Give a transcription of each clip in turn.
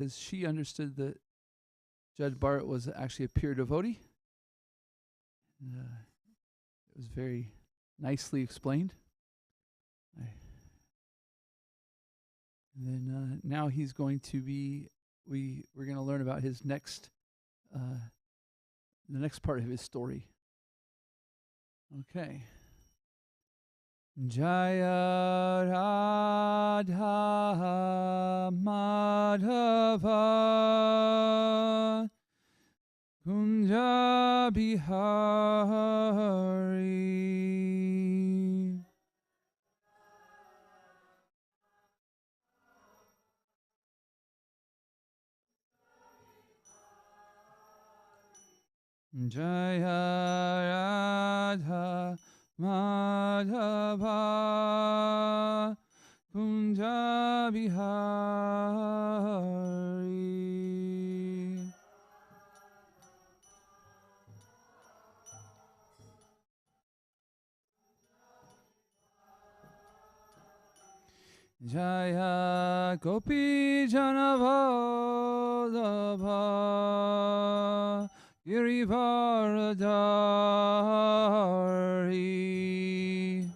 because she understood that Judge Barrett was actually a pure devotee. And, it was very nicely explained. And then now he's going to be, we're going to learn about his next, the next part of his story. Okay. Jaya Radha Madhava Kunja Bihari Jaya Radha Madhava Kunja Bihari Jaya Gopi Janavallabha Girivaradari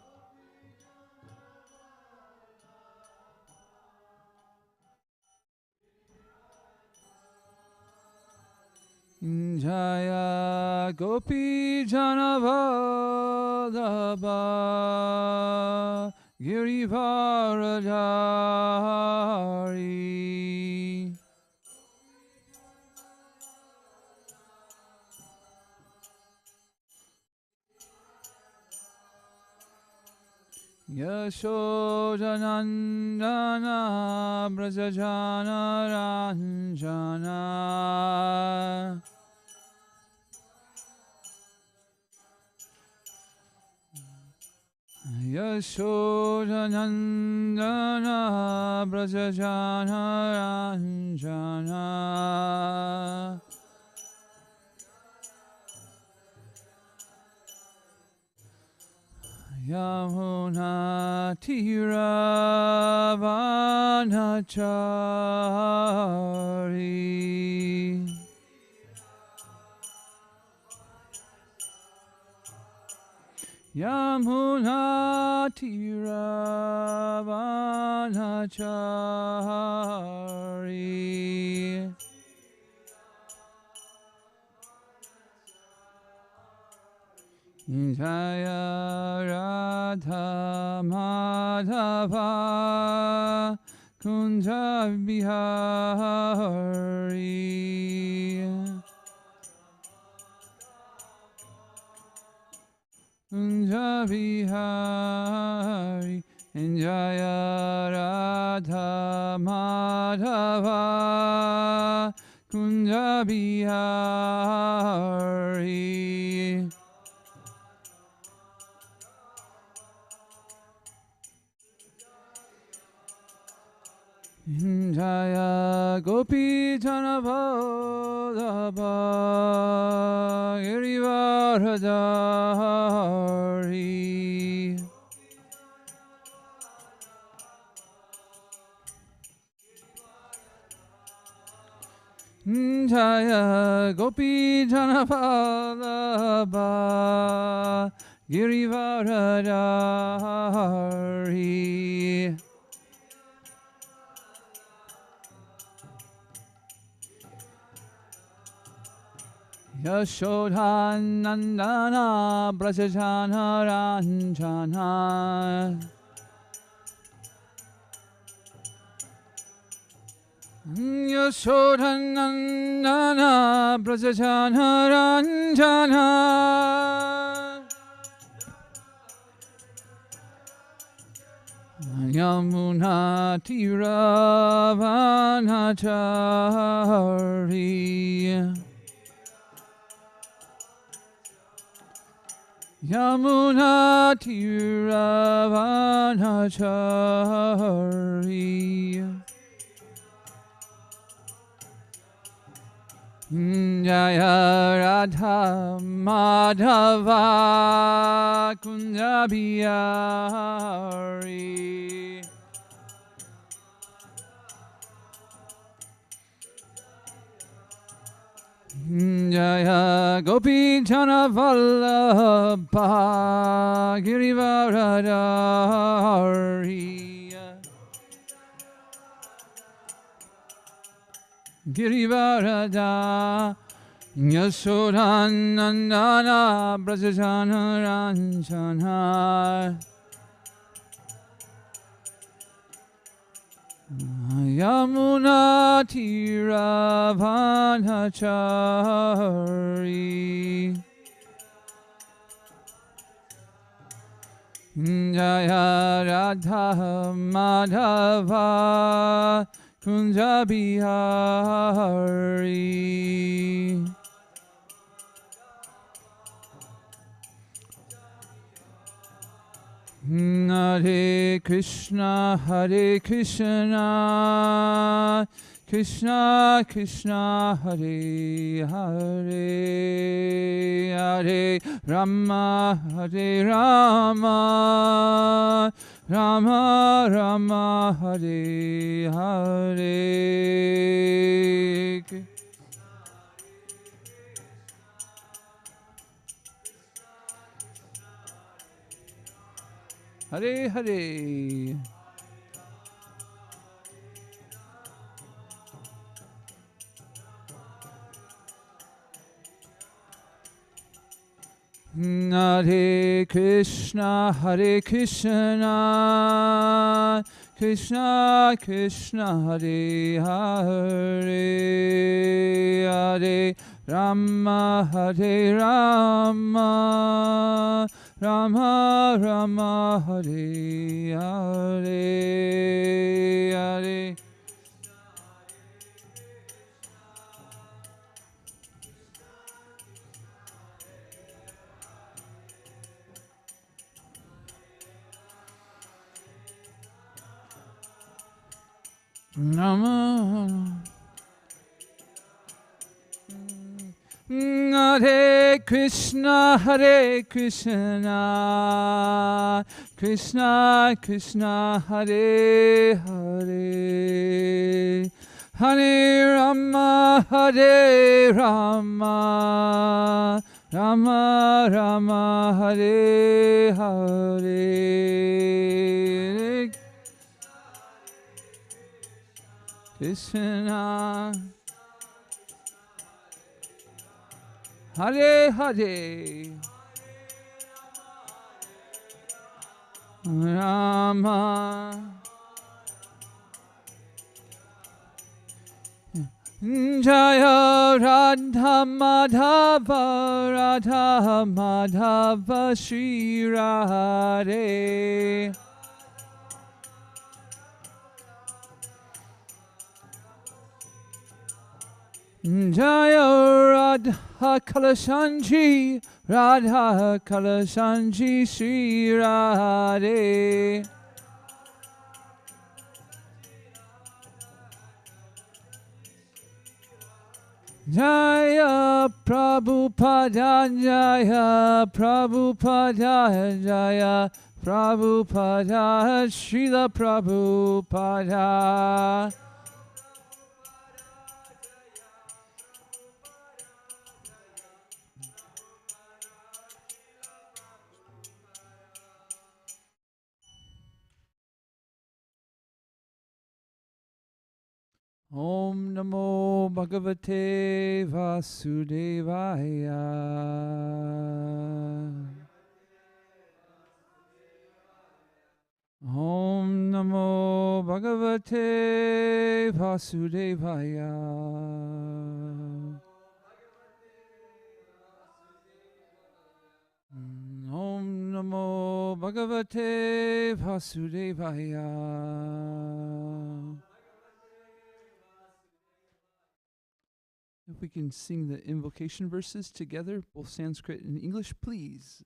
Jaya Gopi Janavallabha Girivaradari Yashodanandana Brajajana Ranjana Yashodanandana Brajajana Ranjana Yamuna Tira Vanachari Yamuna Tira Vanachari Jaya Radha Madhava Kunja Bihari Kunja Bihari Jaya Radha Madhava Kunja Bihari Jaya Gopi Janavallabha Girivaradari Jaya Gopi Janavallabha Girivaradari Yashodhanandana Brajajana Ranjana Yashodhanandana Brajajana Ranjana Yamuna Tira Vanachari Yamuna Tira Vanachari Jaya Radha Madhava Kunja Bihari Jaya Gopi Jana Vallabha Girivaradari Girivarada Yasodhanandana Brajajana Ranjana Yamuna Tiravanachari Jaya Radha Madhava Kunja Bihari Hare Krishna Krishna Krishna Hare Hare Hare Rama Rama Rama Hare Hare Hare Hare Hare Krishna Krishna Krishna Hare Hare Hare Rama Rama Rama Hare Hare Hare Nama Hare Krishna Krishna Krishna Hare Hare Hare Rama Rama Rama Hare Hare Krishna Hare Hare Rama Jaya Radha Madhava Shri Radhe Jaya Radha Kalashanji Shri Radhe Jaya Prabhupada Srila Prabhupada Om Namo Bhagavate Vasudevaya Om Namo Bhagavate Vasudevaya Om Namo Bhagavate Vasudevaya If we can sing the invocation verses together, both Sanskrit and English, please.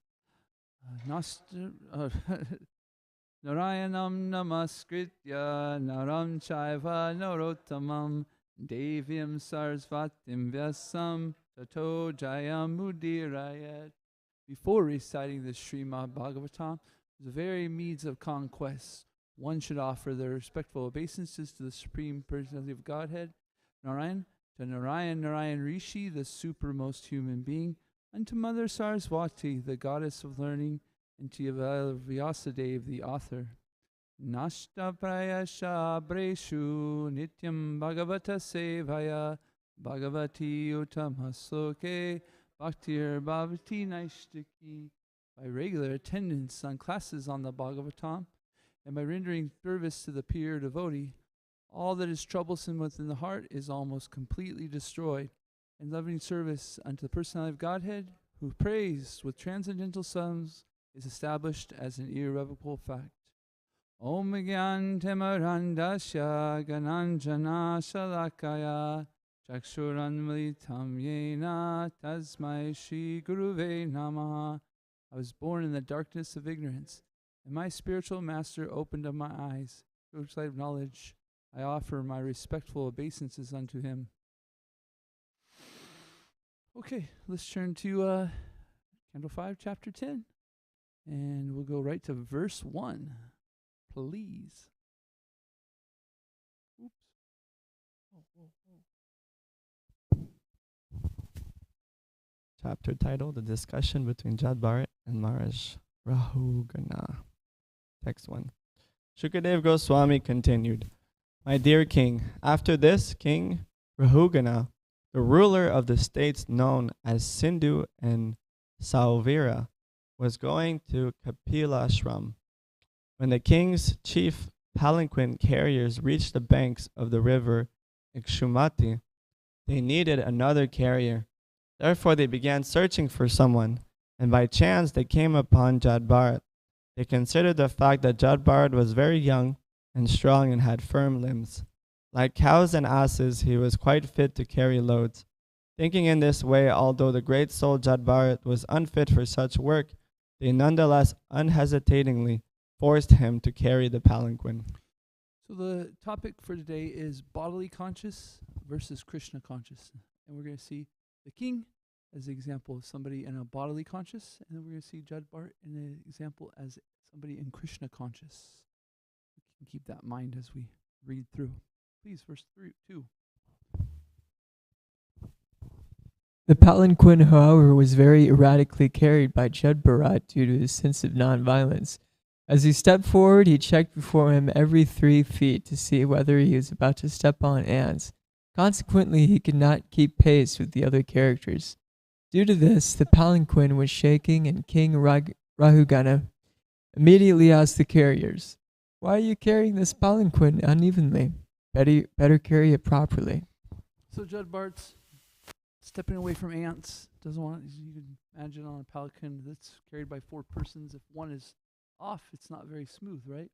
Narayanam namaskritya naram chaiva narottamam devyam sarasvatim vyasam tato jayamudirayat. Before reciting the Srimad Bhagavatam, the very means of conquest, one should offer their respectful obeisances to the Supreme Personality of Godhead, Narayan, to Narayan Rishi, the supermost human being, unto Mother Saraswati, the goddess of learning, and to Vyasadeva, the author. Nashta prayasha breshu nityam bhagavata sevaya bhagavati uttamasloke bhaktir bhavati naishtaki. By regular attendance on classes on the Bhagavatam, and by rendering service to the pure devotee, all that is troublesome within the heart is almost completely destroyed, and loving service unto the personality of Godhead, who prays with transcendental songs, is established as an irrevocable fact. Om Gyan Temarandasya Gananjana Shalakaya Chakshuranmalitam Yena Tasmai Shri Guruve Namaha. I was born in the darkness of ignorance, and my spiritual master opened up my eyes. Through the light of knowledge, I offer my respectful obeisances unto him. Okay, let's turn to Canto 5, Chapter 10. And we'll go right to verse 1. Please. Oops. Chapter title: The Discussion Between Jad Bharat and Maharaj Rahugana. Text 1. Shukadev Goswami continued, My dear king, after this, King Rahugana, the ruler of the states known as Sindhu and Sauvira, was going to Kapilashram. When the king's chief palanquin carriers reached the banks of the river Ikshumati, they needed another carrier. Therefore they began searching for someone, and by chance they came upon Jad Bharat. They considered the fact that Jad Bharat was very young and strong and had firm limbs. Like cows and asses, he was quite fit to carry loads. Thinking in this way, although the great soul Jad Bharat was unfit for such work, they nonetheless unhesitatingly forced him to carry the palanquin. So the topic for today is bodily conscious versus Krishna conscious. And we're going to see the king as an example of somebody in a bodily conscious, and then we're going to see Jad Bharat in an example as somebody in Krishna conscious. We can keep that in mind as we read through. Please, verse 2. The palanquin, however, was very erratically carried by Jad Bharat due to his sense of non-violence. As he stepped forward, he checked before him every 3 feet to see whether he was about to step on ants. Consequently, he could not keep pace with the other characters. Due to this, the palanquin was shaking, and King Rahugana immediately asked the carriers, Why are you carrying this palanquin unevenly? Better carry it properly. So Jad Bharat's stepping away from ants. Doesn't want. You can imagine on a palanquin that's carried by 4 persons. If one is off, it's not very smooth, right?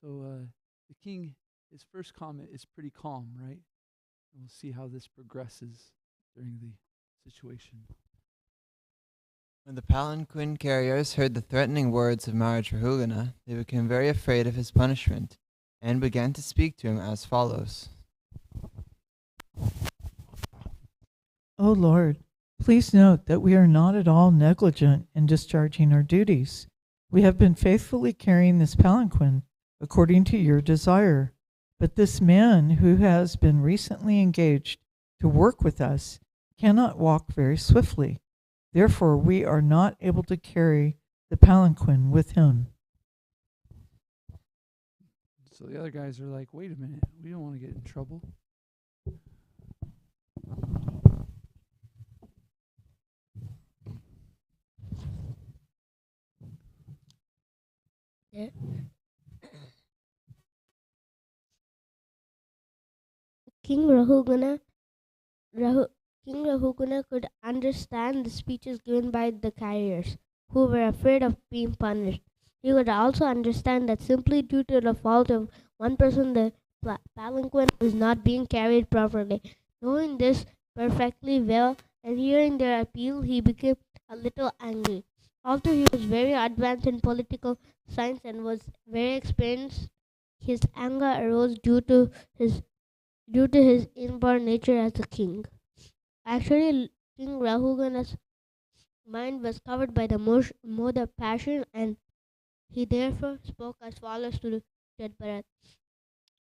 So the king, his first comment is pretty calm, right? And we'll see how this progresses during the situation. When the palanquin carriers heard the threatening words of Maharaj Rahugana, they became very afraid of his punishment, and began to speak to him as follows. O Lord, please note that we are not at all negligent in discharging our duties. We have been faithfully carrying this palanquin according to your desire. But this man who has been recently engaged to work with us cannot walk very swiftly. Therefore, we are not able to carry the palanquin with him. So the other guys are like, wait a minute, we don't want to get in trouble. Yeah. King Rahugana could understand the speeches given by the carriers, who were afraid of being punished. He could also understand that simply due to the fault of one person, the palanquin was not being carried properly. Knowing this perfectly well and hearing their appeal, he became a little angry. Although he was very advanced in political science and was very experienced, his anger arose due to his inborn nature as a king. Actually, King Rahugana's mind was covered by the mode of passion, and he therefore spoke as follows to Jad Bharat.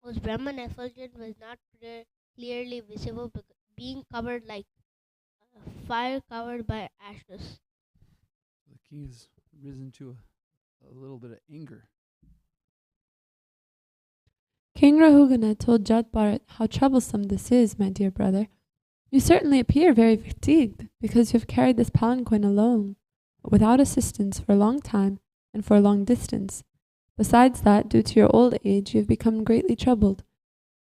Whose Brahman effulgence was not clear, clearly visible, being covered like fire covered by ashes. The king has risen to a little bit of anger. King Rahugana told Jad Bharat how troublesome this is, my dear brother. You certainly appear very fatigued because you have carried this palanquin alone, but without assistance for a long time and for a long distance. Besides that, due to your old age, you have become greatly troubled.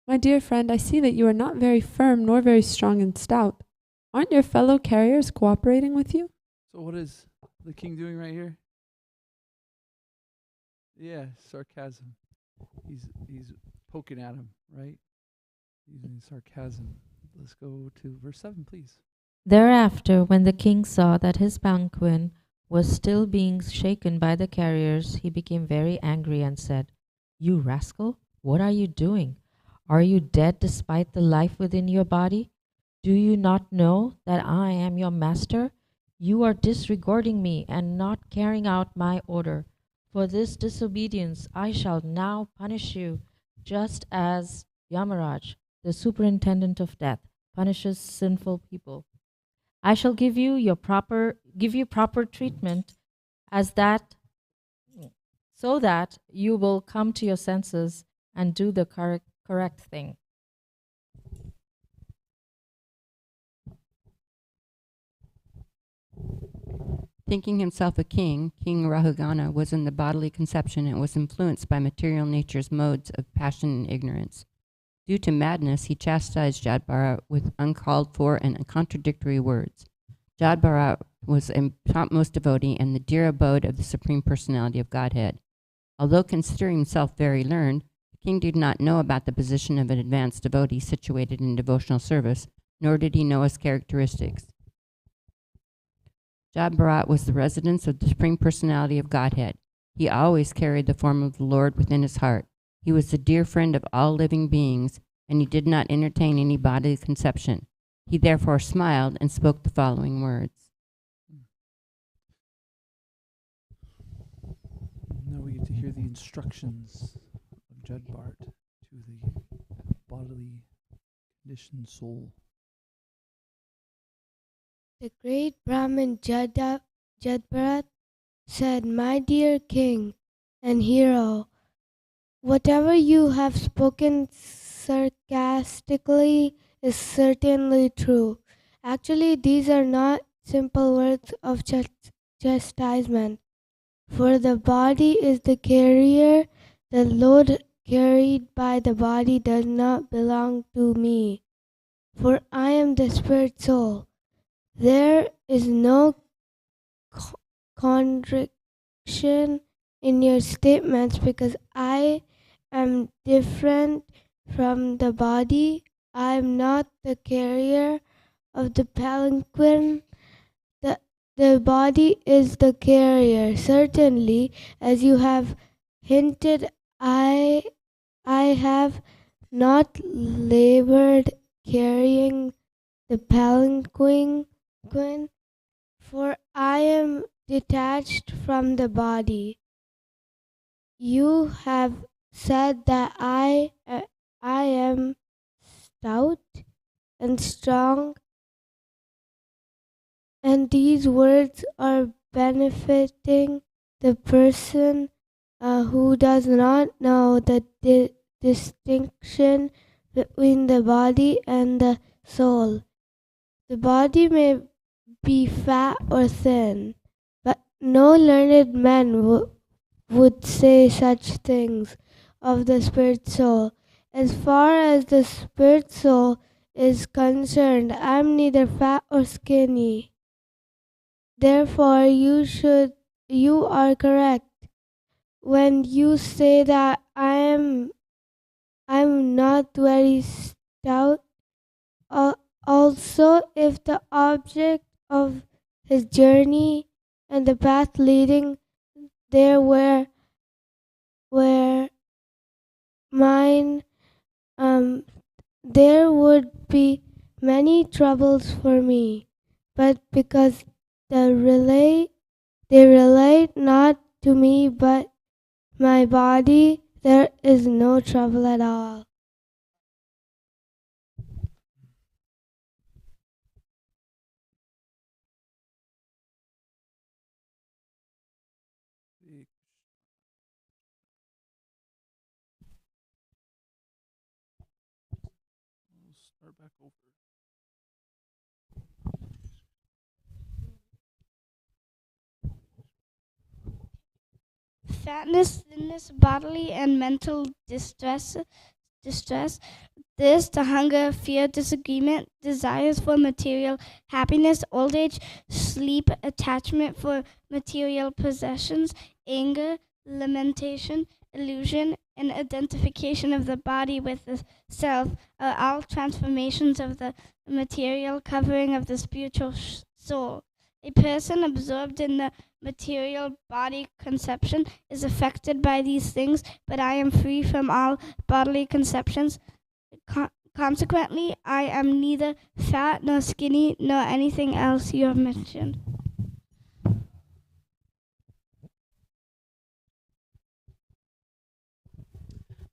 My dear friend, I see that you are not very firm nor very strong and stout. Aren't your fellow carriers cooperating with you? So what is the king doing right here? Yeah, sarcasm. He's poking at him, right? Using sarcasm. Let's go to verse 7, please. Thereafter, when the king saw that his palanquin was still being shaken by the carriers, he became very angry and said, "You rascal, what are you doing? Are you dead despite the life within your body? Do you not know that I am your master? You are disregarding me and not carrying out my order. For this disobedience I shall now punish you, just as Yamaraj, the superintendent of death, punishes sinful people. I shall give you proper treatment as that so that you will come to your senses and do the correct thing." Thinking himself a king, King Rahugana was in the bodily conception and was influenced by material nature's modes of passion and ignorance. Due to madness, he chastised Jadbharat with uncalled for and contradictory words. Jadbharat was a topmost devotee and the dear abode of the Supreme Personality of Godhead. Although considering himself very learned, the king did not know about the position of an advanced devotee situated in devotional service, nor did he know his characteristics. Jadbharat was the residence of the Supreme Personality of Godhead. He always carried the form of the Lord within his heart. He was the dear friend of all living beings, and he did not entertain any bodily conception. He therefore smiled and spoke the following words. Now we get to hear the instructions of Jadbharat to the bodily conditioned soul. The great Brahmin Jadbharat said, "My dear king and hero, whatever you have spoken sarcastically is certainly true. Actually, these are not simple words of chastisement, for the body is the carrier. The load carried by the body does not belong to me, for I am the spirit soul. There is no contradiction in your statements because I am different from the body. I am not the carrier of the palanquin. The body is the carrier. Certainly, as you have hinted, I have not labored carrying the palanquin, for I am detached from the body. You have said that I am stout and strong, and these words are benefiting the person who does not know the distinction between the body and the soul. The body may be fat or thin, but no learned man would say such things of the spirit soul. As far as the spirit soul is concerned, I am neither fat or skinny. Therefore, you are correct when you say that I'm not very stout. Also, if the object of his journey and the path leading there were mine, there would be many troubles for me. But because they relate not to me but my body, there is no trouble at all. Start back over. Fatness, thinness, bodily and mental distress, thirst, hunger, fear, disagreement, desires for material happiness, old age, sleep, attachment for material possessions, anger, lamentation, illusion, and identification of the body with the self are all transformations of the material covering of the spiritual soul. A person absorbed in the material body conception is affected by these things, but I am free from all bodily conceptions. Consequently, I am neither fat nor skinny nor anything else you have mentioned.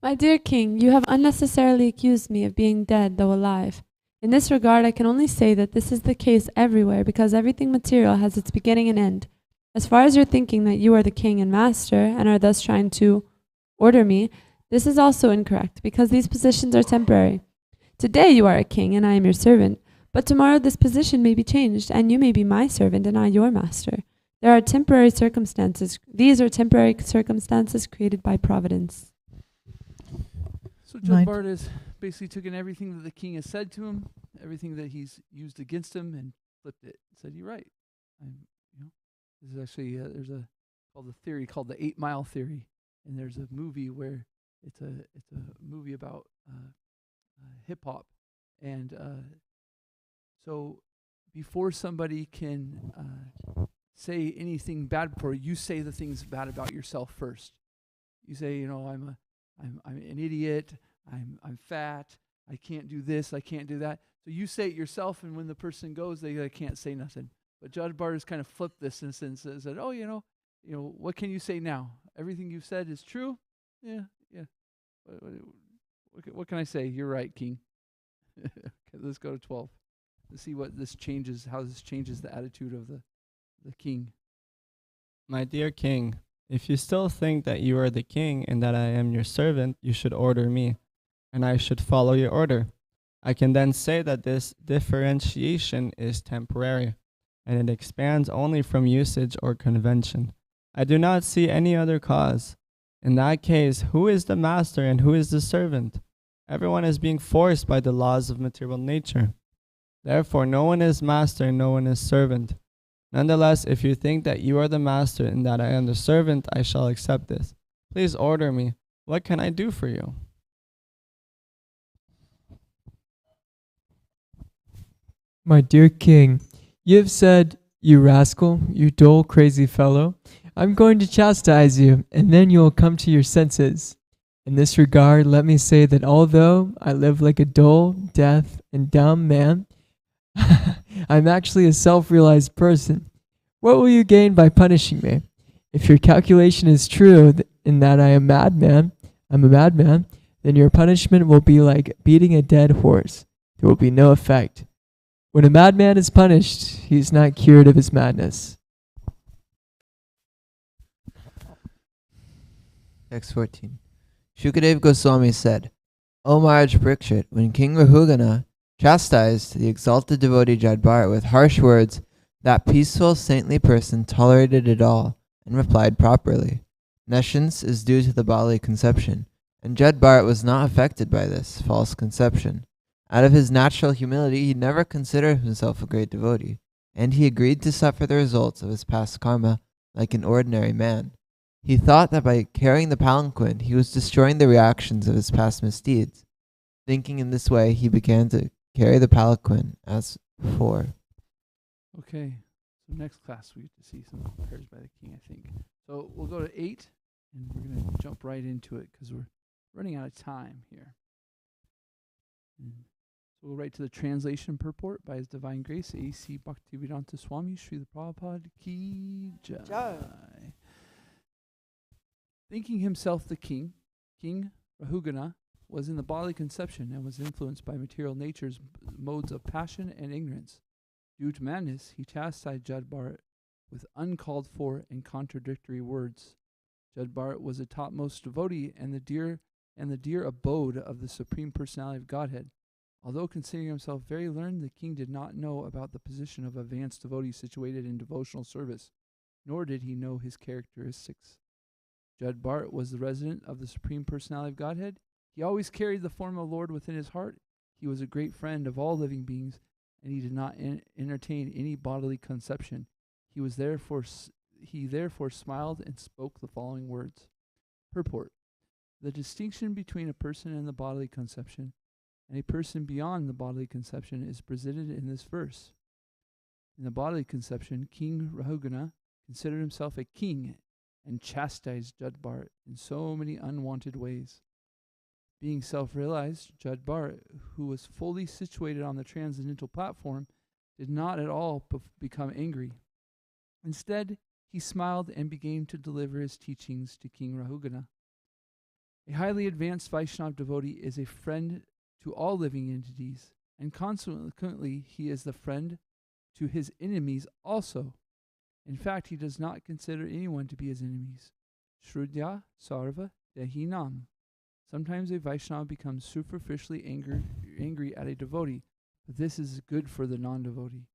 My dear king, you have unnecessarily accused me of being dead, though alive. In this regard, I can only say that this is the case everywhere, because everything material has its beginning and end. As far as your thinking that you are the king and master, and are thus trying to order me, this is also incorrect, because these positions are temporary. Today you are a king, and I am your servant, but tomorrow this position may be changed, and you may be my servant, and I your master. There are temporary circumstances. These are temporary circumstances created by providence. So Judbart has basically taken everything that the king has said to him, everything that he's used against him, and flipped it. Said, "You're right." This is actually there's a theory called the 8 Mile theory, and there's a movie where it's a movie about hip hop, and so before somebody can say anything bad for you, you say the things bad about yourself first. You say, I'm an idiot. I'm fat. I can't do this. I can't do that. So you say it yourself, and when the person goes, they can't say nothing. But Judge Bart has kind of flipped this and said, "Oh, what can you say now? Everything you've said is true. Yeah. What can I say? You're right, King." Okay, let's go to 12. Let's see what this changes. How this changes the attitude of the king. My dear king, if you still think that you are the king and that I am your servant, you should order me, and I should follow your order. I can then say that this differentiation is temporary, and it expands only from usage or convention. I do not see any other cause. In that case, who is the master and who is the servant? Everyone is being forced by the laws of material nature. Therefore, no one is master and no one is servant. Nonetheless, if you think that you are the master and that I am the servant, I shall accept this. Please order me. What can I do for you? My dear king, you have said, "You rascal, you dull, crazy fellow, I'm going to chastise you, and then you will come to your senses." In this regard, let me say that although I live like a dull, deaf, and dumb man, I'm actually a self-realized person. What will you gain by punishing me? If your calculation is true in that I'm a madman, then your punishment will be like beating a dead horse. There will be no effect. When a madman is punished, he is not cured of his madness. Text 14. Shukadev Goswami said, O Maharaj Parikshit, when King Rahugana chastised the exalted devotee Jadbharat with harsh words, that peaceful, saintly person tolerated it all and replied properly. Nescience is due to the bodily conception, and Jadbharat was not affected by this false conception. Out of his natural humility, he never considered himself a great devotee, and he agreed to suffer the results of his past karma like an ordinary man. He thought that by carrying the palanquin, he was destroying the reactions of his past misdeeds. Thinking in this way, he began to carry the palanquin as before. Okay, so next class we get to see some prayers by the king, I think. So we'll go to 8, and we're going to jump right into it because we're running out of time here. So we'll write to the translation purport by His Divine Grace, A.C. Bhaktivedanta Swami, Srila Prabhupada Ki Jai. Thinking himself the king, King Rahugana was in the bodily conception and was influenced by material nature's modes of passion and ignorance. Due to madness, he chastised Jadbharat with uncalled for and contradictory words. Jadbharat was a topmost devotee and the dear abode of the Supreme Personality of Godhead. Although considering himself very learned, the king did not know about the position of advanced devotee situated in devotional service, nor did he know his characteristics. Jud Bharat was the resident of the Supreme Personality of Godhead. He always carried the form of the Lord within his heart. He was a great friend of all living beings, and he did not entertain any bodily conception. He therefore smiled and spoke the following words. Purport. The distinction between a person in the bodily conception and a person beyond the bodily conception is presented in this verse. In the bodily conception, King Rahugana considered himself a king and chastised Jud Bharat in so many unwanted ways. Being self-realized, Jud Bharat, who was fully situated on the transcendental platform, did not at all become angry. Instead, he smiled and began to deliver his teachings to King Rahugana. A highly advanced Vaishnava devotee is a friend to all living entities, and consequently he is the friend to his enemies also. In fact, he does not consider anyone to be his enemies. Shrudya sarva dehinam. Sometimes a Vaishnava becomes superficially angry at a devotee, but this is good for the non-devotee.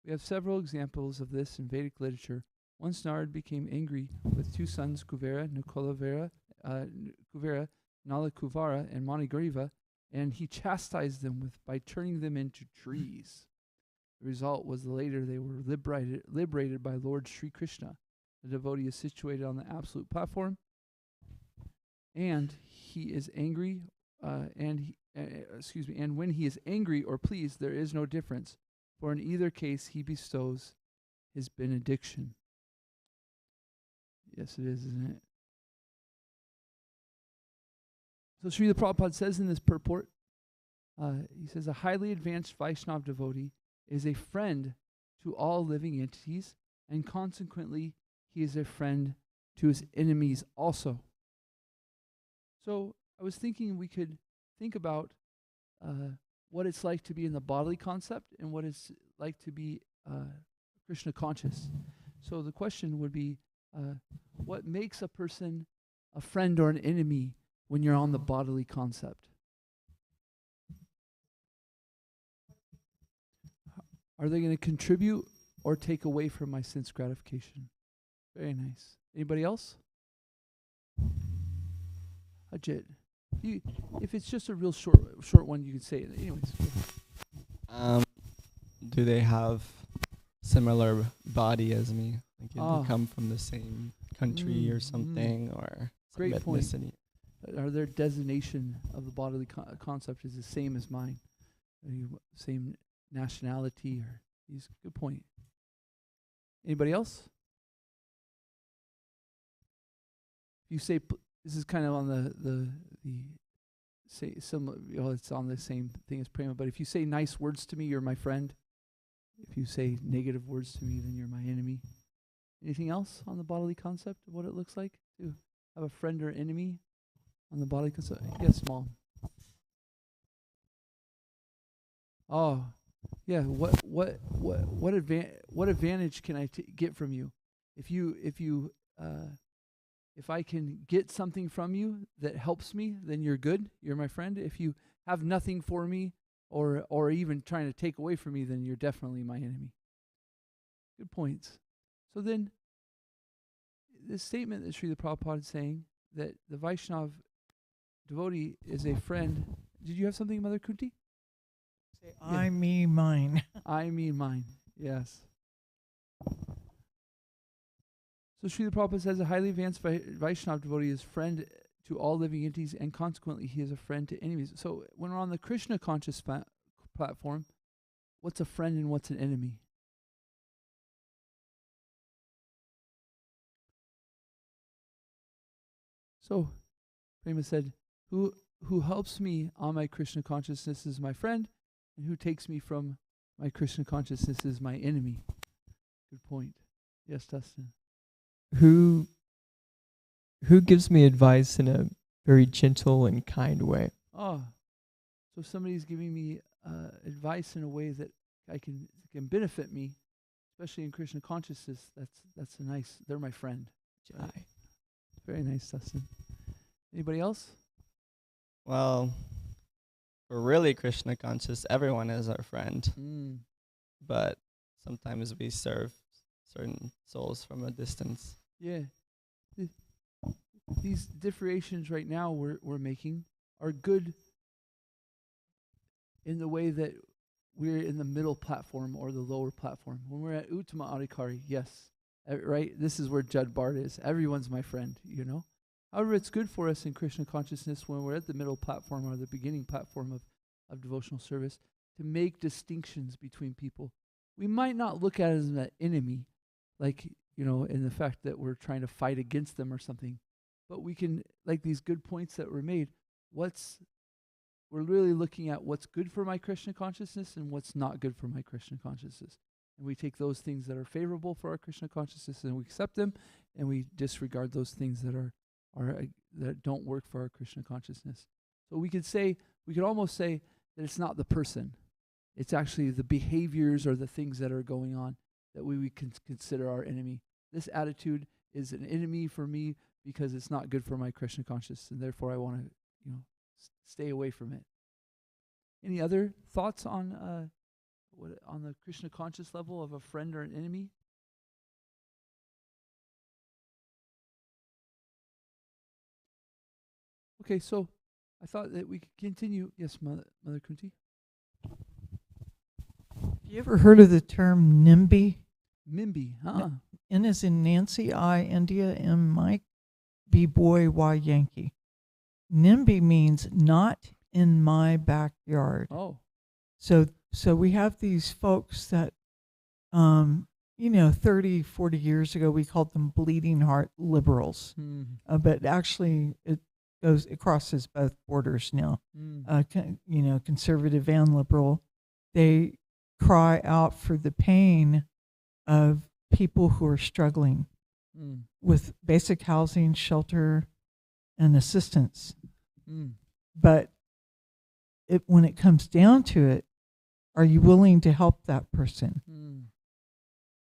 We have several examples of this in Vedic literature. Once Narad became angry with two sons, Kuvera, Nalakuvara, and Manigriva, and he chastised them by turning them into trees. The result was later they were liberated by Lord Sri Krishna. The devotee is situated on the absolute platform, and he is angry, and when he is angry or pleased, there is no difference, for in either case he bestows his benediction. Yes, it is, isn't it? So Srila Prabhupada says in this purport, he says, a highly advanced Vaishnava devotee is a friend to all living entities, and consequently, he is a friend to his enemies also. So I was thinking we could think about what it's like to be in the bodily concept and what it's like to be Krishna conscious. So the question would be, what makes a person a friend or an enemy when you're on the bodily concept? Are they going to contribute or take away from my sense gratification? Very nice. Anybody else? Ajit, if it's just a real short one, you can say it. Anyways. Do they have similar body as me? Like, do they come from the same country or something, or great point. ethnicity? Are their designation of the bodily concept is the same as mine? Same nationality or these? Good point. Anybody else? If you say this is kind of on the say some, it's on the same thing as prema, but if you say nice words to me, you're my friend. If you say negative words to me, then you're my enemy. Anything else on the bodily concept of what it looks like to have a friend or enemy on the bodily concept? Yes, Mom. Oh, yeah. What advantage can I get from you? If I can get something from you that helps me, then you're good. You're my friend. If you have nothing for me, or even trying to take away from me, then you're definitely my enemy. Good points. So then, this statement that Srila Prabhupada is saying, that the Vaishnava devotee is a friend. Did you have something, Mother Kunti? Say, yeah. I, me, mine. I, me, mine. Yes. So Srila Prabhupada says a highly advanced Vaishnava devotee is friend to all living entities, and consequently he is a friend to enemies. So when we're on the Krishna conscious platform, what's a friend and what's an enemy? So Prema said, who helps me on my Krishna consciousness is my friend, and who takes me from my Krishna consciousness is my enemy. Good point. Yes, Dustin. Who gives me advice in a very gentle and kind way? Oh, so somebody's giving me advice in a way that can benefit me, especially in Krishna consciousness. That's a nice. They're my friend. Right. Very nice, Dustin. Anybody else? Well, we're really Krishna conscious, everyone is our friend. Mm. But sometimes we serve certain souls from a distance. Yeah. Th- These differentiations right now we're making are good in the way that we're in the middle platform or the lower platform. When we're at Uttama Adhikari, yes, right? This is where Judd Bart is. Everyone's my friend, you know? However, it's good for us in Krishna consciousness when we're at the middle platform or the beginning platform of devotional service to make distinctions between people. We might not look at it as an enemy, like, you know, in the fact that we're trying to fight against them or something. But we can, like these good points that were made, we're really looking at what's good for my Krishna consciousness and what's not good for my Krishna consciousness. And we take those things that are favorable for our Krishna consciousness and we accept them, and we disregard those things that that don't work for our Krishna consciousness. So we could almost say that it's not the person. It's actually the behaviors or the things that are going on that we would consider our enemy. This attitude is an enemy for me because it's not good for my Krishna consciousness, and therefore I want to, you know, stay away from it. Any other thoughts on the Krishna conscious level of a friend or an enemy? Okay, so I thought that we could continue. Yes, Mother Kunti. Have you ever heard of the term NIMBY? Mimby, huh? N is in Nancy, I, India, M, Mike, B, boy, Y, Yankee. NIMBY means not in my backyard. Oh. So we have these folks that, 30, 40 years ago, we called them bleeding heart liberals. But actually, it crosses both borders now. Conservative and liberal. They cry out for the pain of people who are struggling with basic housing, shelter, and assistance. But when it comes down to it, are you willing to help that person?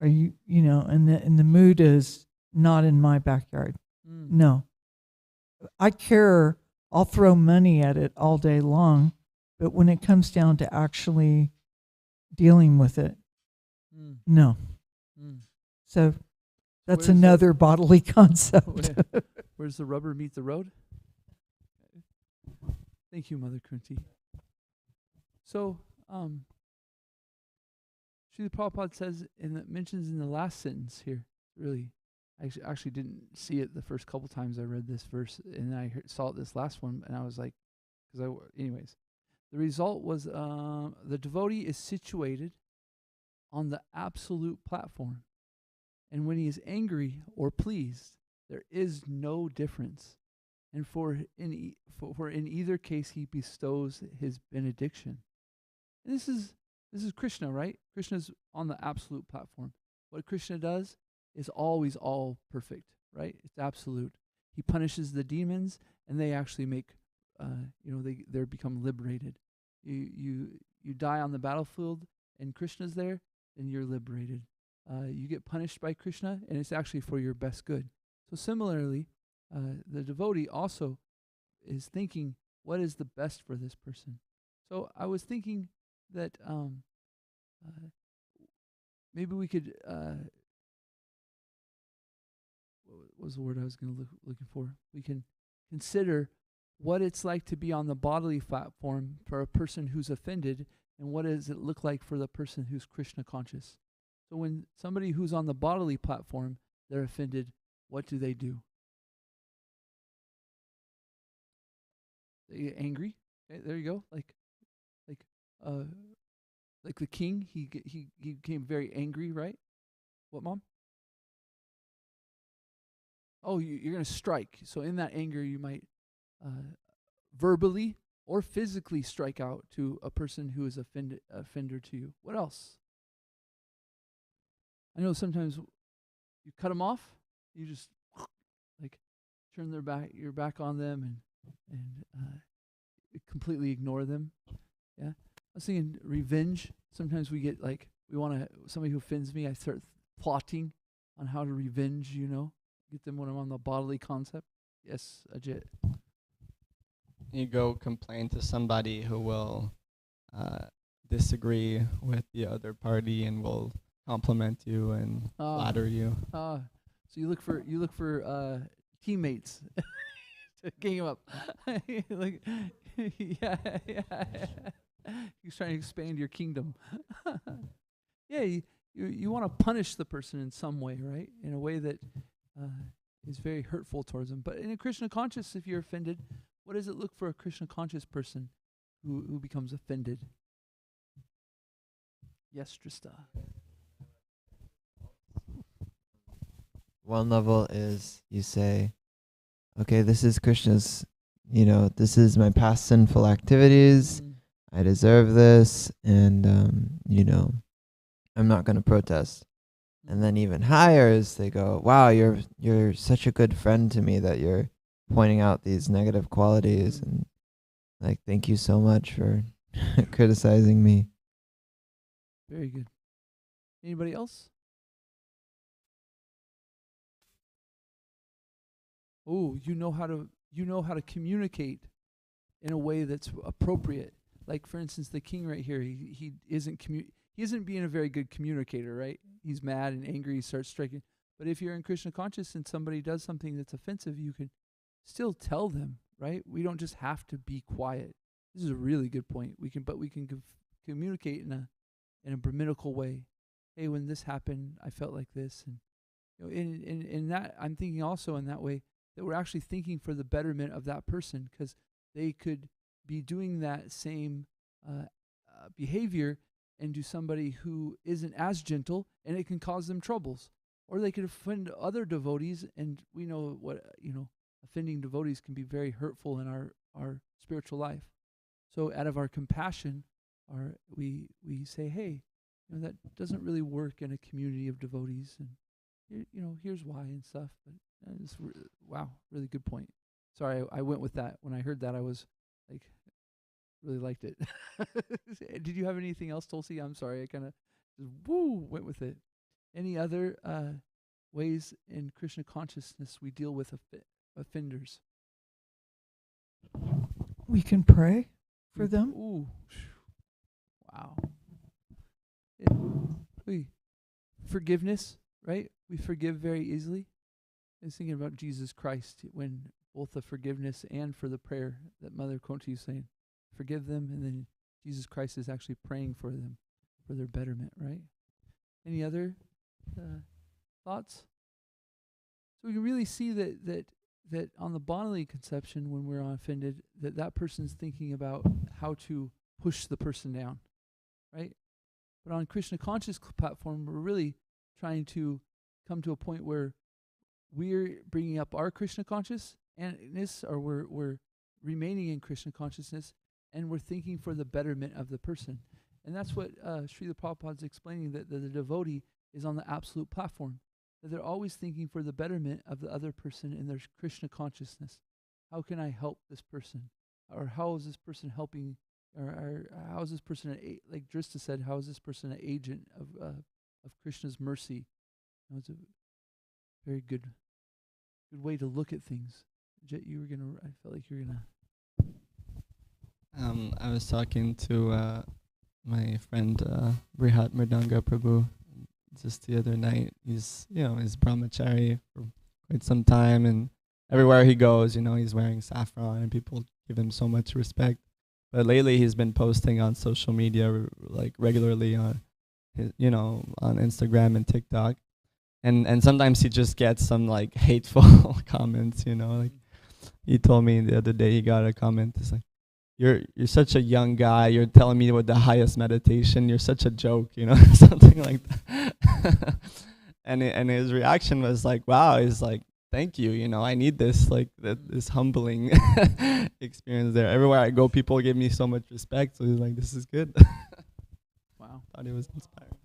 Are you, and the mood is not in my backyard. No. I care, I'll throw money at it all day long, but when it comes down to actually dealing with it, no. So that's another bodily concept. Where's the rubber meet the road? Thank you, Mother Kunti. So, Srila Prabhupada says, mentions in the last sentence here, really, I actually didn't see it the first couple times I read this verse, and I saw it this last one, and I was like, anyways, the result was the devotee is situated on the absolute platform, and when he is angry or pleased, there is no difference, and for in either case he bestows his benediction. And this is Krishna, right? Krishna's on the absolute platform. What Krishna does is always all perfect, right? It's absolute. He punishes the demons, and they actually make, they become liberated. You die on the battlefield, and Krishna's there, then you're liberated. You get punished by Krishna, and it's actually for your best good. So similarly, the devotee also is thinking, what is the best for this person? So I was thinking that maybe we could, what was the word I was looking for? We can consider what it's like to be on the bodily platform for a person who's offended, and what does it look like for the person who's Krishna conscious. So when somebody who's on the bodily platform, they're offended, what do? They get angry. Okay, there you go. Like the king, he became very angry, right? What, Mom? Oh, you're going to strike. So in that anger, you might verbally or physically strike out to a person who is offender to you. What else? I know sometimes you cut them off. You just turn your back on them and completely ignore them. Yeah. I was thinking revenge. Sometimes we get somebody who offends me, I start plotting on how to revenge, get them when I'm on the bodily concept. Yes, Ajit. you go complain to somebody who will disagree with the other party and will compliment you and flatter you. So you look for teammates to gang him up. Like, yeah. He's trying to expand your kingdom. Yeah, you want to punish the person in some way, right? In a way that is very hurtful towards them. But in a Krishna conscious, if you're offended, what does it look for a Krishna conscious person who becomes offended? Yes, Trista. One level is you say, okay, this is Krishna's, this is my past sinful activities. I deserve this, and I'm not going to protest. And then even higher is they go, wow, you're such a good friend to me that you're pointing out these negative qualities, and like, thank you so much for criticizing me. Very good. Anybody else? Oh, you know how to communicate in a way that's appropriate. Like, for instance, the king right here, he isn't being a very good communicator, right? He's mad and angry, he starts striking. But if you're in Krishna conscious and somebody does something that's offensive, you can still tell them, right? We don't just have to be quiet. This is a really good point. We can communicate in a Brahminical way. Hey, when this happened, I felt like this, and in that, I'm thinking also in that way that we're actually thinking for the betterment of that person, because they could be doing that same behavior and to somebody who isn't as gentle, and it can cause them troubles. Or they could offend other devotees, and we know what, offending devotees can be very hurtful in our spiritual life. So out of our compassion, we say, hey, that doesn't really work in a community of devotees, and here's why and stuff. But wow, really good point. Sorry, I went with that. When I heard that, I was like, really liked it. Did you have anything else, Tulsi? I'm sorry, I kind of just went with it. Any other ways in Krishna consciousness we deal with offenders? We can pray for them. Ooh, wow. Forgiveness, right? We forgive very easily. I was thinking about Jesus Christ when both the forgiveness and for the prayer that Mother Conchi is saying, forgive them, and then Jesus Christ is actually praying for them, for their betterment, right? Any other thoughts? So we can really see that on the bodily conception, when we're offended, that person's thinking about how to push the person down, right? But on Krishna conscious platform, we're really trying to come to a point where we're bringing up our Krishna consciousness, or we're remaining in Krishna consciousness, and we're thinking for the betterment of the person. And that's what Srila Prabhupada's explaining, that the devotee is on the absolute platform, that they're always thinking for the betterment of the other person in their Krishna consciousness. How can I help this person? Or how is this person helping? Or how is this person, like Drista said, how is this person an agent of Krishna's mercy? It's a very good way to look at things. Jet, I felt like you were gonna. I was talking to my friend Brihat Mridanga Prabhu just the other night. He's he's brahmachari for quite some time, and everywhere he goes, he's wearing saffron, and people give him so much respect. But lately, he's been posting on social media like regularly on on Instagram and TikTok, and sometimes he just gets some like hateful comments. Like he told me the other day he got a comment. It's like, you're such a young guy. You're telling me about the highest meditation. You're such a joke, something like that. and his reaction was like, wow. He's like, thank you. I need this, like this humbling experience there. Everywhere I go, people give me so much respect. So he's like, this is good. Wow. Thought it was inspiring.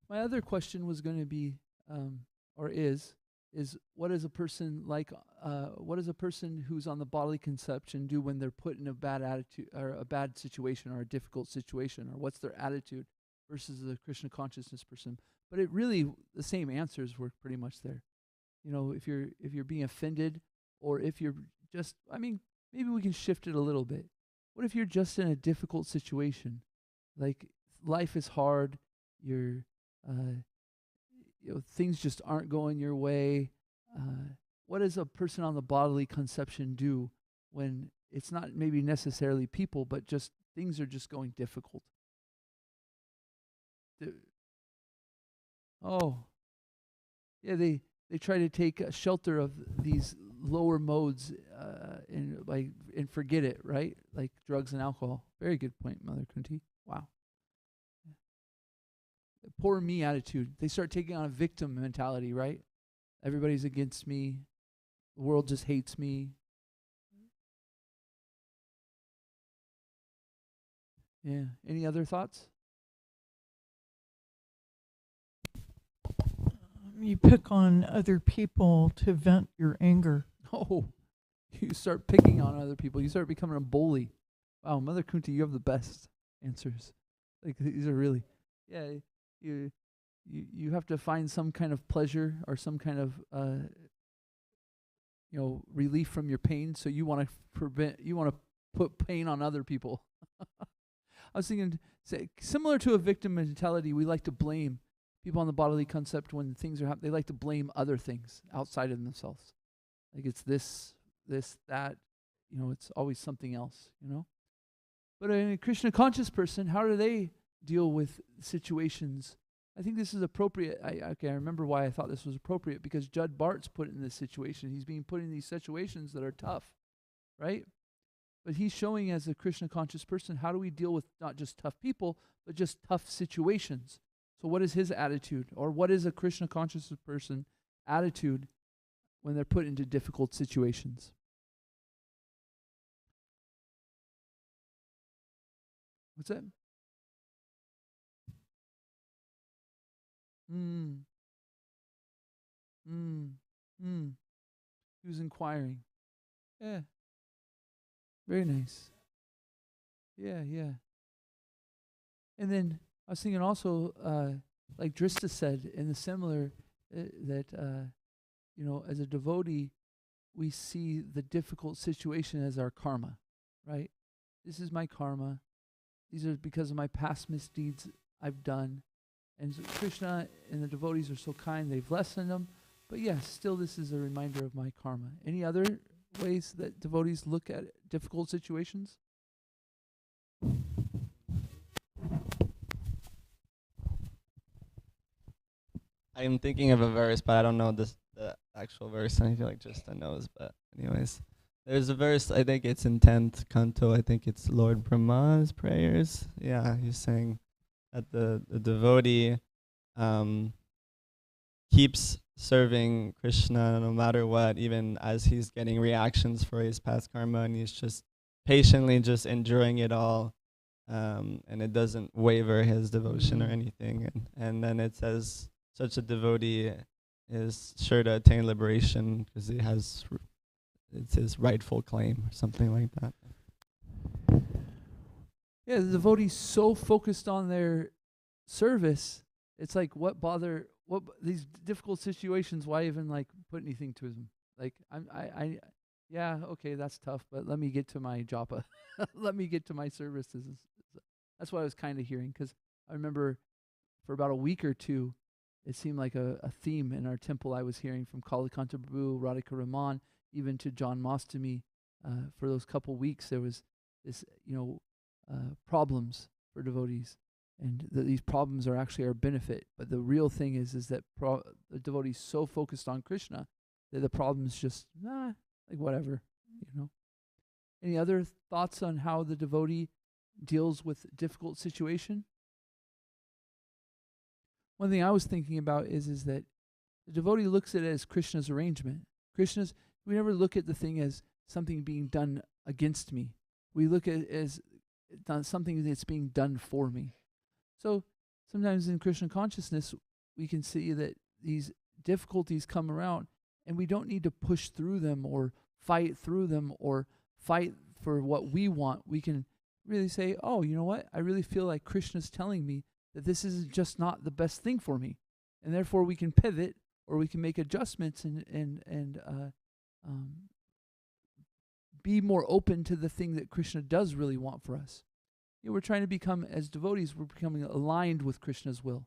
My other question was going to be, or is what is a person like? What does a person who's on the bodily conception do when they're put in a bad attitude, or a bad situation, or a difficult situation, or what's their attitude versus the Krishna consciousness person? But it really, the same answers were pretty much there. if you're being offended, or if you're just, maybe we can shift it a little bit. What if you're just in a difficult situation? Like life is hard, you're things just aren't going your way. What does a person on the bodily conception do when it's not maybe necessarily people, but just things are just going difficult? They try to take shelter of these lower modes and forget it, right? Like drugs and alcohol. Very good point, Mother Kunti. Wow. The poor me attitude. They start taking on a victim mentality, right? Everybody's against me. The world just hates me. Yeah. Any other thoughts? You pick on other people to vent your anger. Oh, you start picking on other people. You start becoming a bully. Wow, Mother Kunti, you have the best answers. Like these are really, yeah. You have to find some kind of pleasure or some kind of relief from your pain. So you want to put pain on other people. I was thinking, similar to a victim mentality, we like to blame people on the bodily concept when things are happening. They like to blame other things outside of themselves. Like it's this, that, it's always something else, But in a Krishna conscious person, how do they deal with situations? I think this is appropriate. I remember why I thought this was appropriate, because Judd Bart's put in this situation. He's being put in these situations that are tough, right? But he's showing, as a Krishna conscious person, how do we deal with not just tough people, but just tough situations? So what is his attitude, or what is a Krishna conscious person attitude when they're put into difficult situations? What's that? He was inquiring. Yeah. Very nice. Yeah. And then I was thinking also, like Drista said, in the similar, that, as a devotee, we see the difficult situation as our karma, right? This is my karma. These are because of my past misdeeds I've done. And so Krishna and the devotees are so kind, they've lessened them. But yes, still this is a reminder of my karma. Any other ways that devotees look at difficult situations? I'm thinking of a verse, but I don't know the actual verse, and I feel like Trista knows. But anyways, there's a verse, I think it's in 10th canto, I think it's Lord Brahma's prayers. Yeah, he's saying that the devotee keeps serving Krishna no matter what, even as he's getting reactions for his past karma, and he's just patiently just enduring it all, and it doesn't waver his devotion or anything. And then it says, such a devotee is sure to attain liberation because it's his rightful claim or something like that. Yeah, the devotee's so focused on their service, it's like what these difficult situations, why even like put anything to them? Like yeah, okay, that's tough, but let me get to my japa. Let me get to my services. That's what I was kind of hearing, because I remember for about a week or two, it seemed like a theme in our temple I was hearing from Kalikanta Prabhu, Radhika Raman, even to John Mostamy. For those couple weeks, there was this, problems for devotees, and these problems are actually our benefit. But the real thing is that the devotee's so focused on Krishna that the problems just like whatever, Any other thoughts on how the devotee deals with difficult situation? One thing I was thinking about is that the devotee looks at it as Krishna's arrangement. We never look at the thing as something being done against me. We look at it as something that's being done for me. So sometimes in Krishna consciousness, we can see that these difficulties come around, and we don't need to push through them or fight through them or fight for what we want. We can really say, oh, you know what? I really feel like Krishna's telling me that this is just not the best thing for me. And therefore we can pivot, or we can make adjustments and be more open to the thing that Krishna does really want for us. We're trying to become, as devotees, we're becoming aligned with Krishna's will.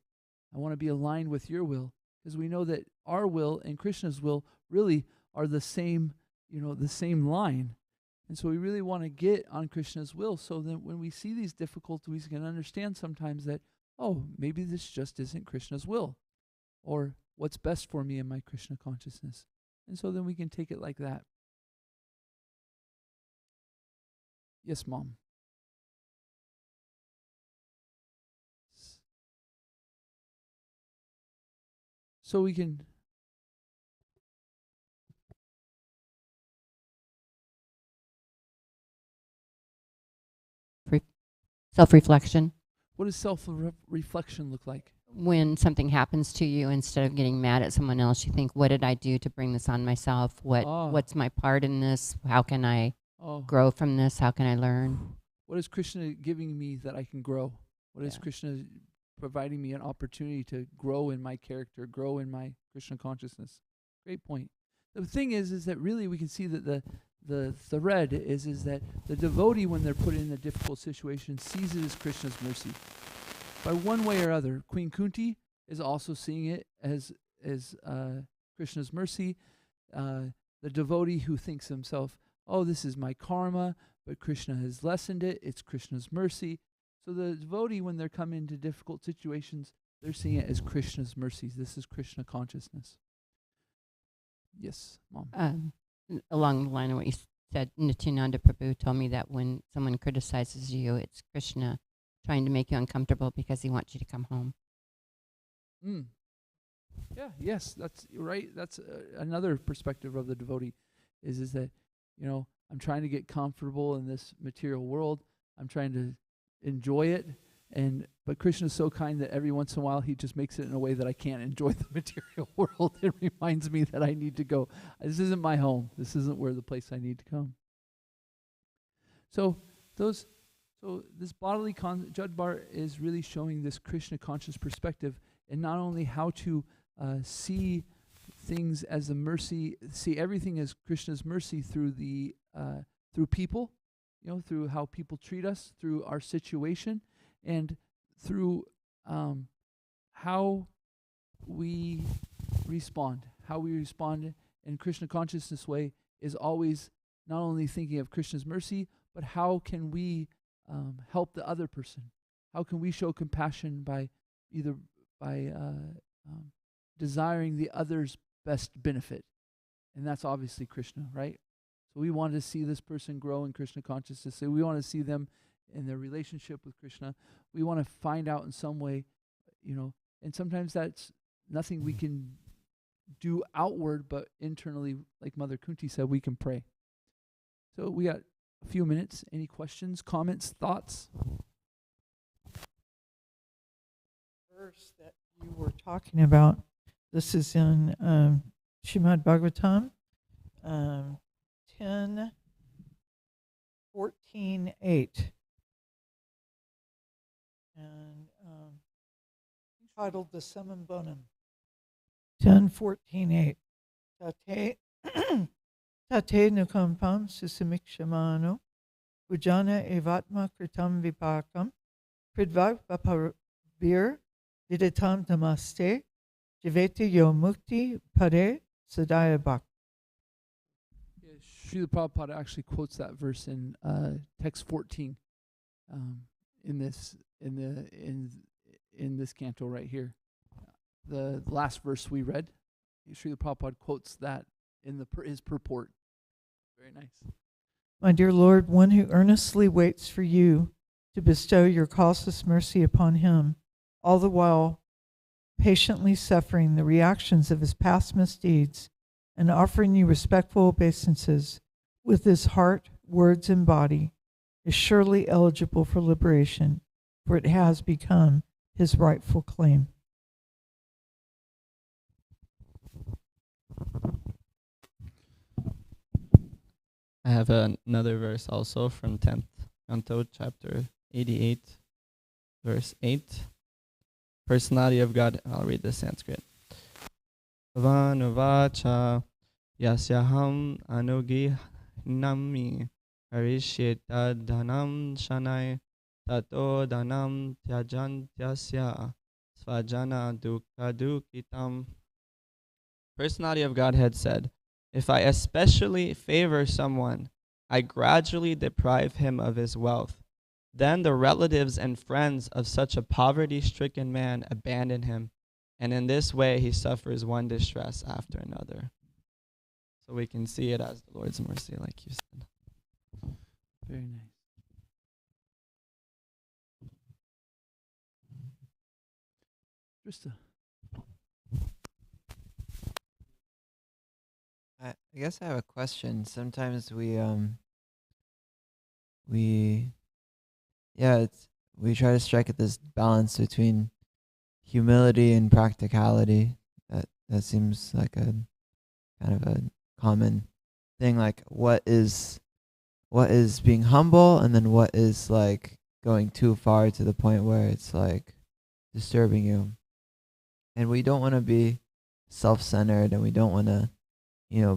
I want to be aligned with your will, because we know that our will and Krishna's will really are the same, the same line. And so we really want to get on Krishna's will, so that when we see these difficulties, we can understand sometimes that, oh, maybe this just isn't Krishna's will, or what's best for me in my Krishna consciousness. And so then we can take it like that. Yes, Mom. So we can self-reflection. What does self-reflection look like? When something happens to you, instead of getting mad at someone else, you think, what did I do to bring this on myself? What's my part in this? How can I grow from this? How can I learn? What is Krishna giving me that I can grow? What is Krishna providing me an opportunity to grow in my character, grow in my Krishna consciousness? Great point. The thing is that really we can see that the thread is that the devotee, when they're put in a difficult situation, sees it as Krishna's mercy. By one way or other, Queen Kunti is also seeing it as Krishna's mercy. The devotee who thinks himself, oh, this is my karma, but Krishna has lessened it, it's Krishna's mercy. So the devotee, when they're coming into difficult situations, they're seeing it as Krishna's mercies. This is Krishna consciousness. Yes, Mom. Along the line of what you said, Nityananda Prabhu told me that when someone criticizes you, it's Krishna trying to make you uncomfortable because he wants you to come home. Yeah, yes, that's right. That's another perspective of the devotee, is that, I'm trying to get comfortable in this material world. I'm trying to enjoy it, but Krishna is so kind that every once in a while he just makes it in a way that I can't enjoy the material world. It reminds me that I need to go. This isn't my home. This isn't where the place I need to come. So this bodily Jadbar is really showing this Krishna conscious perspective, and not only how to see things as a mercy, see everything as Krishna's mercy through through people, through how people treat us, through our situation, and through how we respond. How we respond in Krishna consciousness way is always not only thinking of Krishna's mercy, but how can we help the other person? How can we show compassion by desiring the other's best benefit? And that's obviously Krishna, right? So we want to see this person grow in Krishna consciousness. So we want to see them in their relationship with Krishna. We want to find out in some way, and sometimes that's nothing we can do outward, but internally, like Mother Kunti said, we can pray. So we got a few minutes. Any questions, comments, thoughts? Verse that you were talking about, this is in Srimad Bhagavatam 10:14:8, and titled the Summum Bonum. 10:14:8. Tate tate nukampam susamikshamano ujana evatma kritam vipakam pridvag vapavir viditam namaste jiveti yo mukti pade sadaya bhak. Srila Prabhupada actually quotes that verse in text 14 in this canto right here. The last verse we read, Srila Prabhupada quotes that in his purport. Very nice. My dear Lord, one who earnestly waits for you to bestow your causeless mercy upon him, all the while patiently suffering the reactions of his past misdeeds and offering you respectful obeisances with his heart, words, and body, is surely eligible for liberation, for it has become his rightful claim. I have another verse also from 10th Canto, chapter 88, verse 8. Personality of God, I'll read the Sanskrit. Vanuvacha yasyaham anugihnami harishyeta dhanam shanai tato dhanam tyajantyasya svajana dukkhadukitam. Personality of Godhead said, if I especially favor someone, I gradually deprive him of his wealth. Then the relatives and friends of such a poverty-stricken man abandon him, and in this way he suffers one distress after another. So we can see it as the Lord's mercy, like you said. Very nice. Krista. I guess I have a question. Sometimes we we try to strike at this balance between humility and practicality. That seems like a kind of a common thing. Like what is being humble, and then what is like going too far to the point where it's like disturbing you. And we don't want to be self-centered, and we don't want to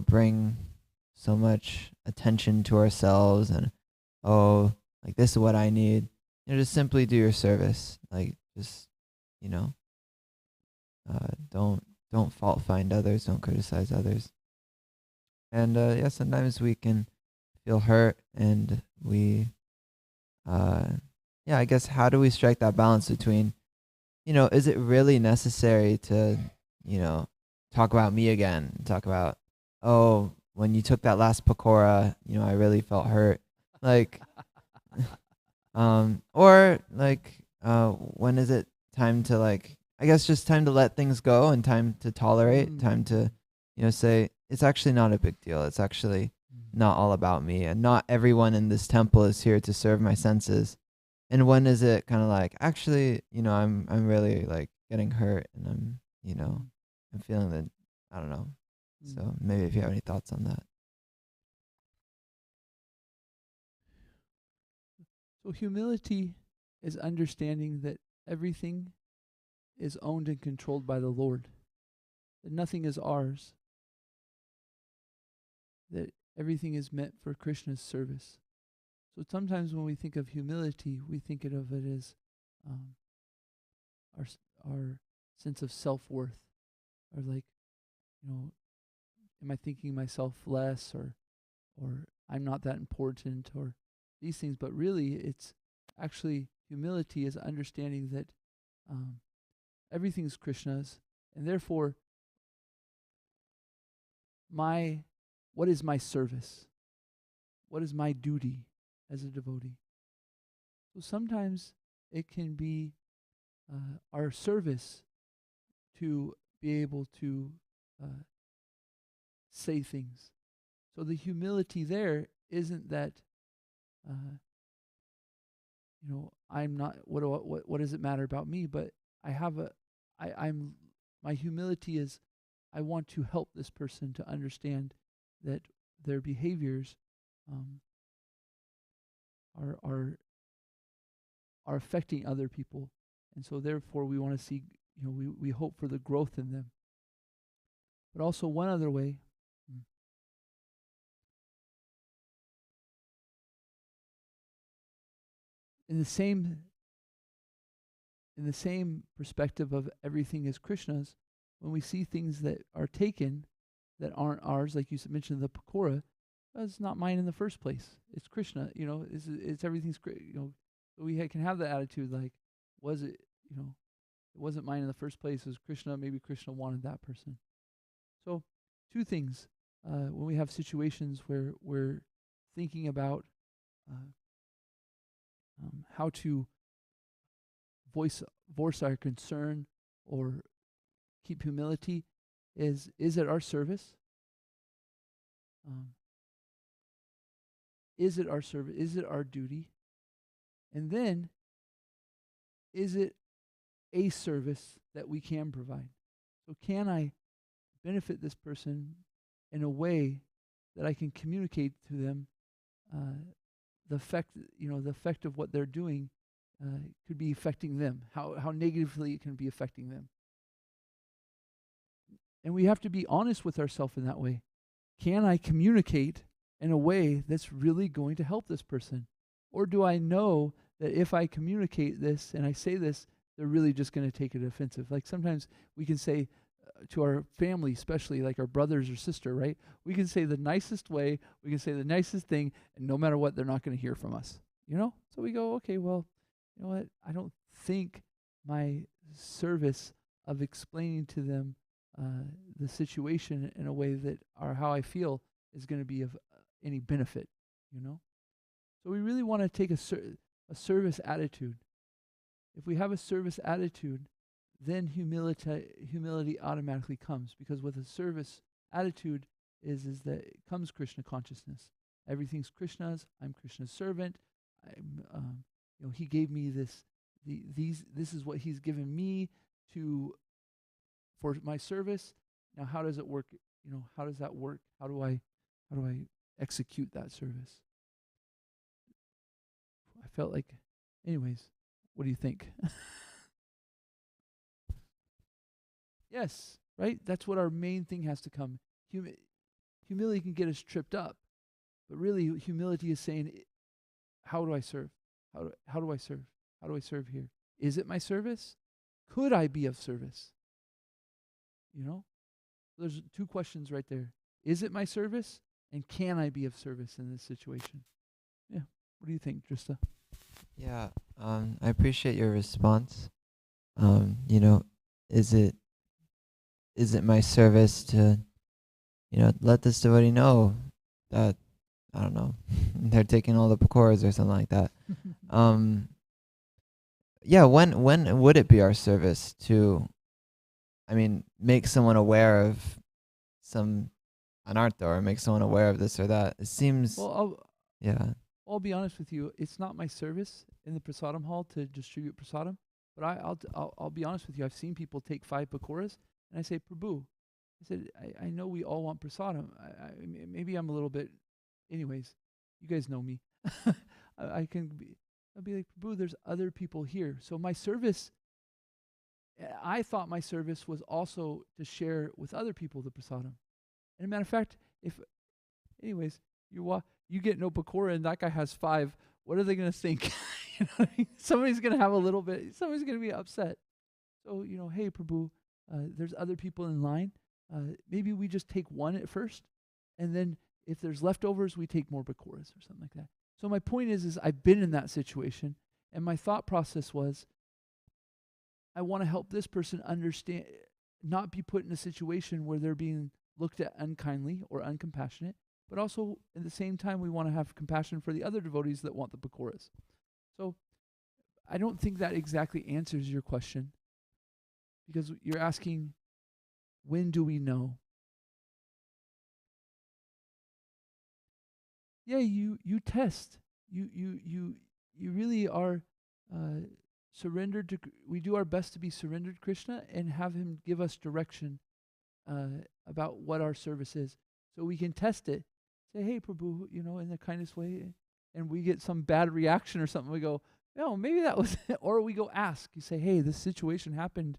bring so much attention to ourselves and, oh, like this is what I need. Just simply do your service. Like just, don't fault find others. Don't criticize others. And yeah, sometimes we can feel hurt, and we, I guess, how do we strike that balance between, is it really necessary to, talk about me again, talk about, oh, when you took that last pakora, I really felt hurt. Like, or like, when is it time to like, I guess just time to let things go and time to tolerate, time to, say, it's actually not a big deal. It's actually not all about me, and not everyone in this temple is here to serve my senses. And when is it kind of like, actually, I'm really like getting hurt, and I'm feeling that, I don't know. So maybe if you have any thoughts on that. So humility is understanding that everything is owned and controlled by the Lord, that nothing is ours, that everything is meant for Krishna's service. So sometimes when we think of humility, we think of it as our sense of self-worth, or like, am I thinking myself less, or I'm not that important, or these things. But really, it's actually humility is understanding that everything is Krishna's, and therefore, what is my service? What is my duty as a devotee? So sometimes it can be our service to be able to say things. So the humility there isn't that, I'm not. What does it matter about me? But my humility is, I want to help this person to understand that their behaviors are affecting other people, and so therefore we want to see, we hope for the growth in them. But also one other way, in the same perspective of everything is Krishna's, when we see things that are taken that aren't ours, like you mentioned the pakora, it's not mine in the first place. It's Krishna, it's everything's great, we can have the attitude like, was it, it wasn't mine in the first place, it was Krishna, maybe Krishna wanted that person. So two things, when we have situations where we're thinking about how to voice our concern or keep humility, is it our service? Is it our service? Is it our duty? And then, is it a service that we can provide? So can I benefit this person in a way that I can communicate to them the effect of what they're doing could be affecting them, how negatively it can be affecting them. And we have to be honest with ourselves in that way. Can I communicate in a way that's really going to help this person? Or do I know that if I communicate this and I say this, they're really just going to take it offensive? Like sometimes we can say to our family, especially like our brothers or sister, right? We can say the nicest way, we can say the nicest thing, and no matter what, they're not going to hear from us, you know? So we go, okay, well, you know what? I don't think my service of explaining to them the situation in a way that, or how I feel, is going to be of any benefit, you know? So we really want to take a service attitude. If we have a service attitude, then humility automatically comes, because with a service attitude is that it comes Krishna consciousness. Everything's Krishna's. I'm Krishna's servant. I'm, he gave me this. This is what he's given me for my service. Now, how does it work? How does that work? How do I execute that service? I felt like, anyways, what do you think? Yes, right? That's what our main thing has to come. Humility can get us tripped up, but really humility is saying, how do I serve? How do I serve? How do I serve here? Is it my service? Could I be of service? There's two questions right there. Is it my service? And can I be of service in this situation? Yeah. What do you think, Trista? Yeah, I appreciate your response. Is it my service to, let this devotee know that, I don't know, they're taking all the pakoras or something like that. Yeah, when would it be our service to, make someone aware of some anartha, or make someone aware of this or that? It seems, yeah. I'll be honest with you. It's not my service in the prasadam hall to distribute prasadam, but I'll be honest with you. I've seen people take 5 pakoras, and I say, Prabhu, I said, I know we all want prasadam. Maybe I'm a little bit, anyways, you guys know me. I'll be like, Prabhu, there's other people here. So my service, I thought my service was also to share with other people the prasadam. And a matter of fact, anyways, you get no pakora and that guy has 5, what are they going to think? Somebody's going to have somebody's going to be upset. So, hey, Prabhu, there's other people in line. Maybe we just take 1 at first, and then if there's leftovers, we take more pakoras or something like that. So my point is I've been in that situation, and my thought process was, I want to help this person understand, not be put in a situation where they're being looked at unkindly or uncompassionate, but also at the same time we want to have compassion for the other devotees that want the pakoras. So I don't think that exactly answers your question, because you're asking, when do we know? Yeah, you test. You really are surrendered to. We do our best to be surrendered to Krishna and have him give us direction about what our service is, so we can test it. Say, hey, Prabhu, in the kindest way, and we get some bad reaction or something. We go, no, maybe that was it. Or we go ask. You say, hey, this situation happened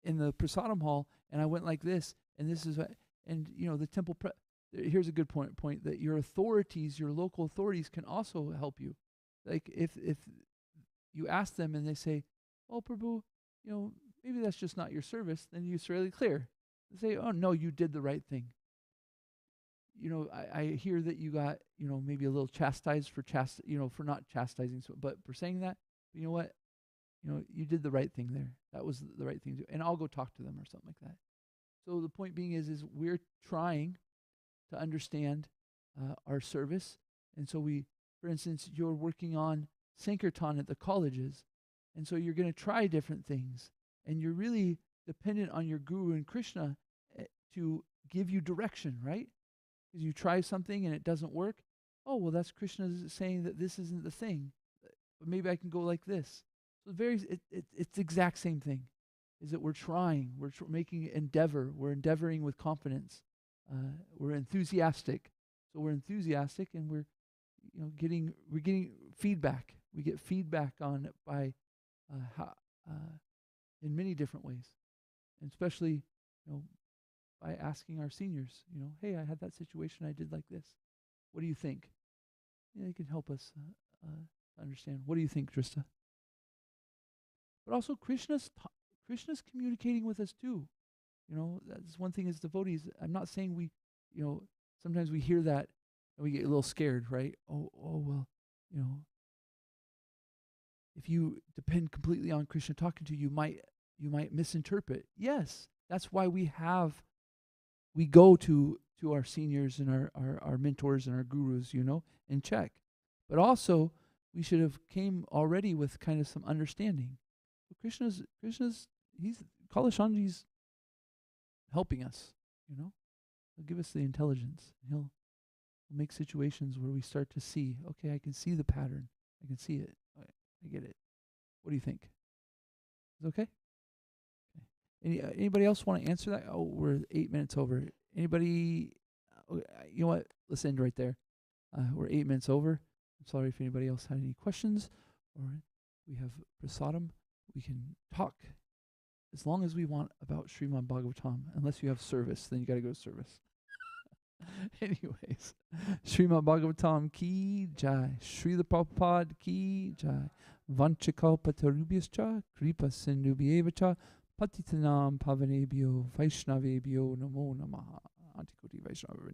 in the prasadam hall, and I went like this, and this is what, and the temple. Here's a good point that your authorities, your local authorities, can also help you. Like if you ask them and they say, oh, Prabhu, maybe that's just not your service, then it's really clear. They say, oh no, you did the right thing. I hear that you got, maybe a little chastised for for not chastising, but for saying that. But you know what? You did the right thing there. That was the right thing to do. And I'll go talk to them or something like that. So the point being is we're trying to understand our service. And so for instance, you're working on Sankirtan at the colleges. And so you're going to try different things. And you're really dependent on your guru and Krishna to give you direction, right? Because you try something and it doesn't work. Oh, well, that's Krishna saying that this isn't the thing. But maybe I can go like this. So it's the exact same thing. Is that we're trying. We're making endeavor. We're endeavoring with confidence. We're enthusiastic. So we're enthusiastic, and we're getting feedback. We get feedback on it by in many different ways, and especially by asking our seniors, hey, I had that situation, I did like this. What do you think? They can help us understand. What do you think, Trista? But also Krishna's communicating with us too. That's one thing as devotees. I'm not saying we, sometimes we hear that and we get a little scared, right? Oh well, if you depend completely on Krishna talking to you, you might misinterpret. Yes, that's why we go to our seniors and our mentors and our gurus, and check. But also, we should have came already with kind of some understanding. But Krishna's Kalashanji's helping us, He'll give us the intelligence. He'll make situations where we start to see, okay, I can see the pattern. I can see it. I get it. What do you think? Is it okay? Anybody else want to answer that? Oh, we're 8 minutes over. Anybody? You know what? Let's end right there. We're 8 minutes over. I'm sorry if anybody else had any questions. Or we have prasadam. We can talk as long as we want about Srimad Bhagavatam. Unless you have service, then you got to go to service. Anyways, Srimad Bhagavatam ki jai. Srila Prabhupada ki jai. Vanchakalpatarubhyascha kripa sindhubhyevacha patitanam pavanebhyo vaishnavebhyo namo namaha. Antikoti Vaishnava.